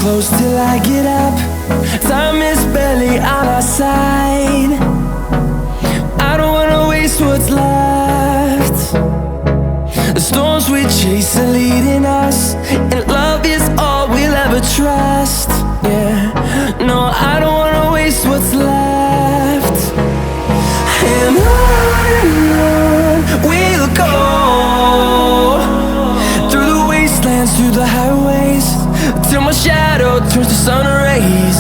close till I get up. Time is barely on our side. I don't wanna waste what's left. The storms we chase are leading us, and love is all we'll ever trust. Yeah, no, I don't wanna waste what's left. And on we'll go, through the wastelands, through the highways, till my shadow turns to sun rays.